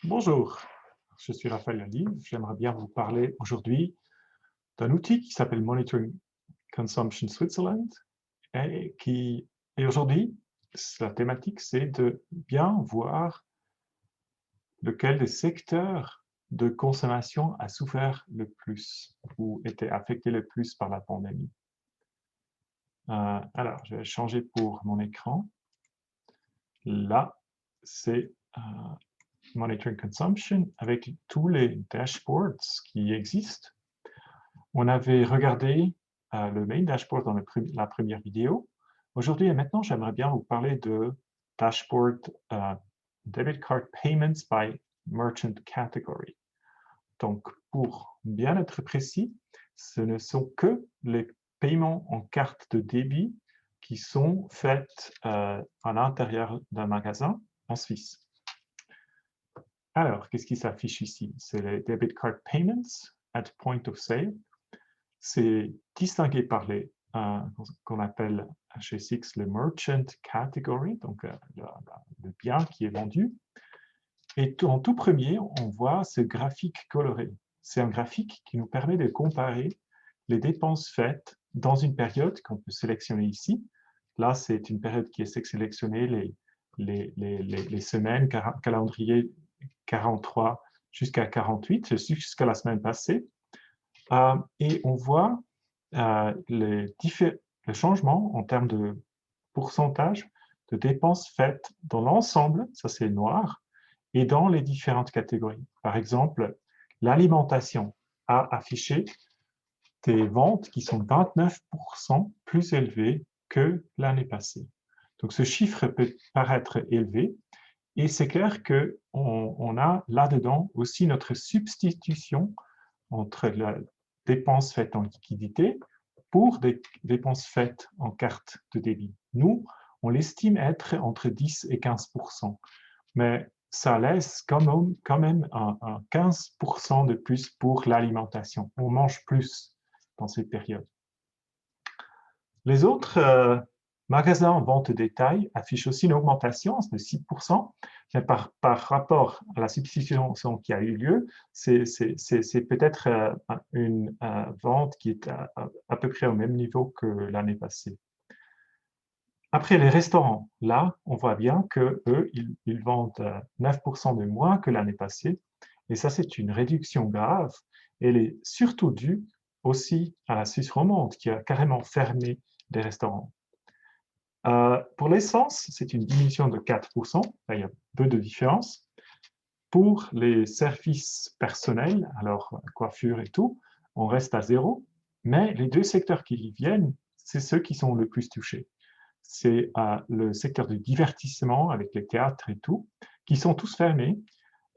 Bonjour, je suis Raphaël Lally. J'aimerais bien vous parler aujourd'hui d'un outil qui s'appelle Monitoring Consumption Switzerland et aujourd'hui, la thématique, c'est de bien voir lequel des secteurs de consommation a souffert le plus ou été affecté le plus par la pandémie. Alors, je vais changer pour mon écran. Là, c'est Monitoring Consumption avec tous les dashboards qui existent. On avait regardé le main dashboard dans la première vidéo. Aujourd'hui et maintenant, j'aimerais bien vous parler de dashboard Debit Card Payments by Merchant Category. Donc, pour bien être précis, ce ne sont que les paiements en carte de débit qui sont faits à l'intérieur d'un magasin en Suisse. Alors, qu'est-ce qui s'affiche ici? C'est les Debit Card Payments at Point of Sale. C'est distingué par les qu'on appelle chez Six le Merchant Category, donc le bien qui est vendu. Et en tout premier, on voit ce graphique coloré. C'est un graphique qui nous permet de comparer les dépenses faites dans une période qu'on peut sélectionner ici. Là, c'est une période qui est sélectionnée les semaines, calendrier 43 jusqu'à 48, jusqu'à la semaine passée. Et on voit le changement en termes de pourcentage de dépenses faites dans l'ensemble, ça c'est noir, et dans les différentes catégories. Par exemple, l'alimentation a affiché des ventes qui sont 29% plus élevées que l'année passée. Donc ce chiffre peut paraître élevé, et c'est clair qu'on a là-dedans aussi notre substitution entre la dépense faite en liquidité pour des dépenses faites en carte de débit. Nous, on l'estime être entre 10 et 15%, mais ça laisse quand même un 15% de plus pour l'alimentation. On mange plus dans cette période. Les autres magasins en vente détail affichent aussi une augmentation de 6%, mais par rapport à la substitution qui a eu lieu, c'est peut-être une vente qui est à peu près au même niveau que l'année passée. Après, les restaurants, là, on voit bien qu'eux, ils vendent 9% de moins que l'année passée, et ça, c'est une réduction grave. Elle est surtout due aussi à la Suisse romande, qui a carrément fermé des restaurants. Pour l'essence, c'est une diminution de 4%, il y a peu de différence. Pour les services personnels, alors coiffure et tout, on reste à zéro, mais les deux secteurs qui y viennent, c'est ceux qui sont le plus touchés. C'est le secteur du divertissement avec les théâtres et tout, qui sont tous fermés,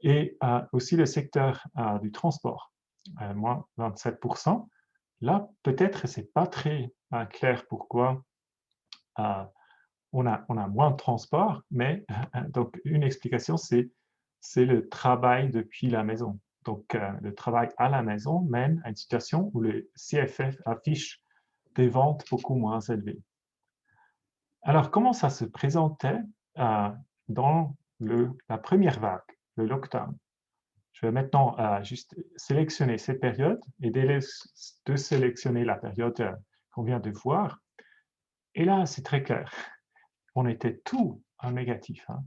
et aussi le secteur du transport, moins 27%. Là, peut-être, ce n'est pas très clair pourquoi on a moins de transport, mais donc une explication, c'est le travail depuis la maison. Donc, le travail à la maison mène à une situation où le CFF affiche des ventes beaucoup moins élevées. Alors, comment ça se présentait dans la première vague, le lockdown? Je vais maintenant juste sélectionner ces périodes et de sélectionner la période qu'on vient de voir. Et là, c'est très clair. On était tout en négatif. Hein.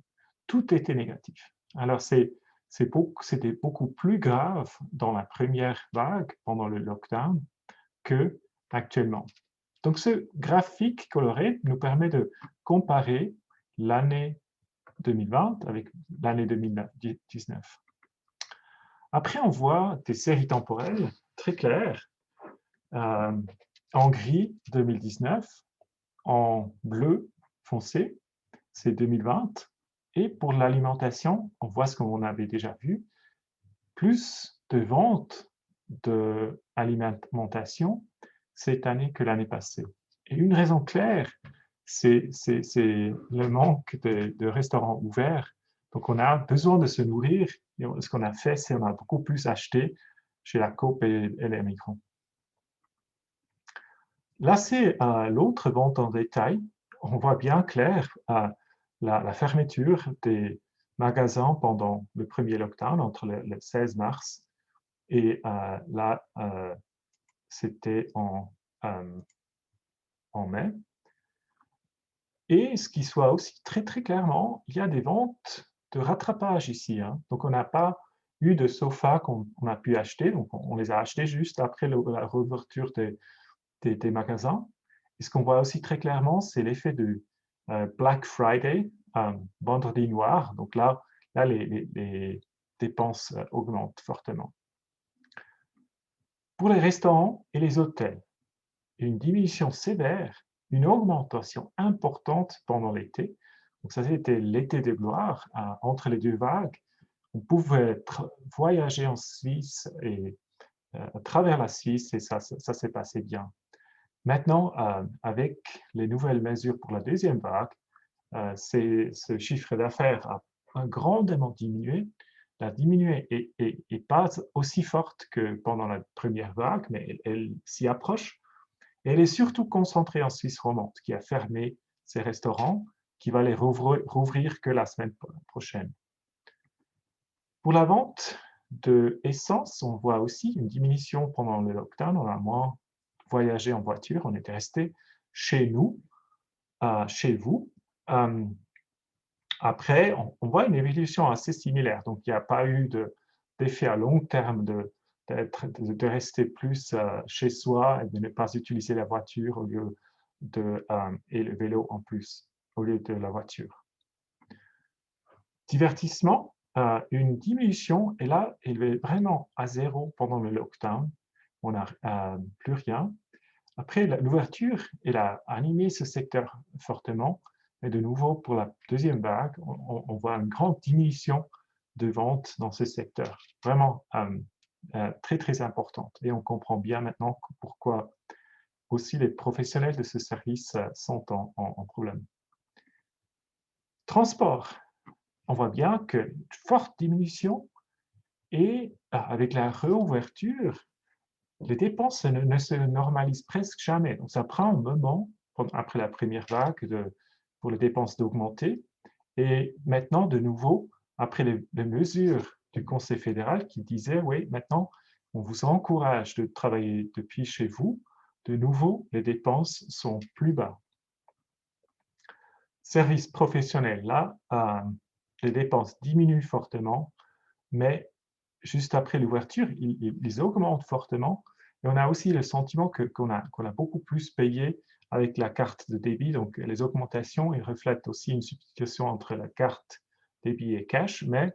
Tout était négatif. Alors, c'était beaucoup plus grave dans la première vague, pendant le lockdown, que actuellement. Donc, ce graphique coloré nous permet de comparer l'année 2020 avec l'année 2019. Après, on voit des séries temporelles très claires. En gris, 2019, en bleu foncé, c'est 2020. Et pour l'alimentation, on voit ce qu'on avait déjà vu, plus de ventes d'alimentation cette année que l'année passée. Et une raison claire, c'est le manque de restaurants ouverts. Donc, on a besoin de se nourrir. Et ce qu'on a fait, c'est qu'on a beaucoup plus acheté chez la Coop et les migrants. Là, c'est l'autre vente en détail. On voit bien clair la fermeture des magasins pendant le premier lockdown, entre le 16 mars et là, c'était en mai. Et ce qui soit aussi très, très clairement, il y a des ventes de rattrapage ici, hein. Donc, on n'a pas eu de sofas qu'on a pu acheter. Donc, on les a achetés juste après la réouverture des magasins. Et ce qu'on voit aussi très clairement, c'est l'effet de Black Friday, vendredi noir. Donc là les dépenses augmentent fortement. Pour les restaurants et les hôtels, une diminution sévère, une augmentation importante pendant l'été. Donc ça, c'était l'été de gloire, entre les deux vagues. On pouvait voyager en Suisse et à travers la Suisse, et ça s'est passé bien. Maintenant, avec les nouvelles mesures pour la deuxième vague, ce chiffre d'affaires a grandement diminué. La diminuée est pas aussi forte que pendant la première vague, mais elle s'y approche. Et elle est surtout concentrée en Suisse romande, qui a fermé ses restaurants, qui va les rouvrir que la semaine prochaine. Pour la vente d'essence, on voit aussi une diminution pendant le lockdown. On a moins voyagé en voiture, on était resté chez nous, chez vous. Après, on voit une évolution assez similaire. Donc, il n'y a pas eu d'effet à long terme de rester plus chez soi et de ne pas utiliser la voiture au lieu et le vélo en plus, au lieu de la voiture. Divertissement, une diminution, et là, elle est vraiment à zéro pendant le lockdown. On n'a plus rien. Après, l'ouverture, elle a animé ce secteur fortement. Et de nouveau, pour la deuxième vague, on voit une grande diminution de ventes dans ce secteur. Vraiment très, très importante. Et on comprend bien maintenant pourquoi aussi les professionnels de ce service sont en problème. Transport. On voit bien qu'une forte diminution et avec la réouverture, les dépenses ne se normalisent presque jamais. Donc, ça prend un moment, après la première vague, pour les dépenses d'augmenter. Et maintenant, de nouveau, après les mesures du Conseil fédéral qui disaient, oui, maintenant, on vous encourage de travailler depuis chez vous, de nouveau, les dépenses sont plus bas. Services professionnels, là, les dépenses diminuent fortement, mais juste après l'ouverture, ils augmentent fortement. Et on a aussi le sentiment qu'on a beaucoup plus payé avec la carte de débit. Donc, les augmentations, ils reflètent aussi une substitution entre la carte débit et cash, mais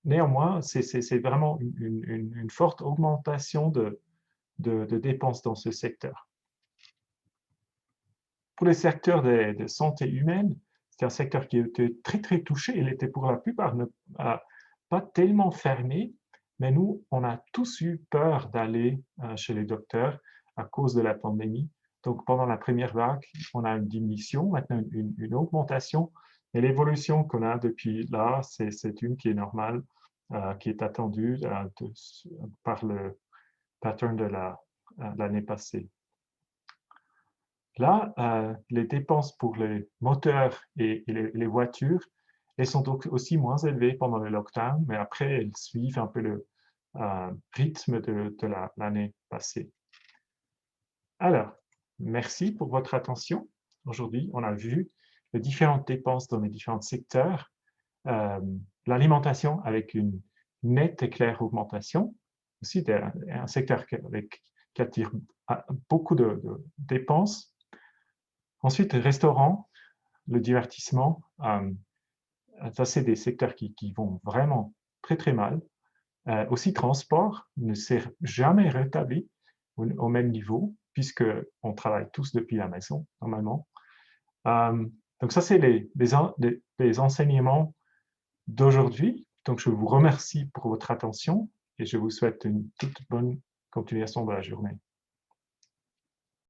néanmoins, c'est vraiment une forte augmentation de dépenses dans ce secteur. Pour le secteur de santé humaine, c'est un secteur qui était très, très touché. Il était pour la plupart pas tellement fermé, mais nous, on a tous eu peur d'aller chez les docteurs à cause de la pandémie. Donc, pendant la première vague, on a une diminution, maintenant une augmentation. Et l'évolution qu'on a depuis là, c'est une qui est normale, qui est attendue par le pattern de l'année passée. Là, les dépenses pour les moteurs et les voitures, elles sont aussi moins élevées pendant le lockdown, mais après, elles suivent un peu le rythme de l'année passée. Alors, merci pour votre attention. Aujourd'hui, on a vu les différentes dépenses dans les différents secteurs. L'alimentation avec une nette et claire augmentation, aussi un secteur qui attire beaucoup de dépenses. Ensuite, restaurant, le divertissement, ça c'est des secteurs qui vont vraiment très très mal. Aussi, transport ne s'est jamais rétabli au même niveau puisqu'on travaille tous depuis la maison normalement. Donc ça c'est les enseignements d'aujourd'hui. Donc je vous remercie pour votre attention et je vous souhaite une toute bonne continuation de la journée.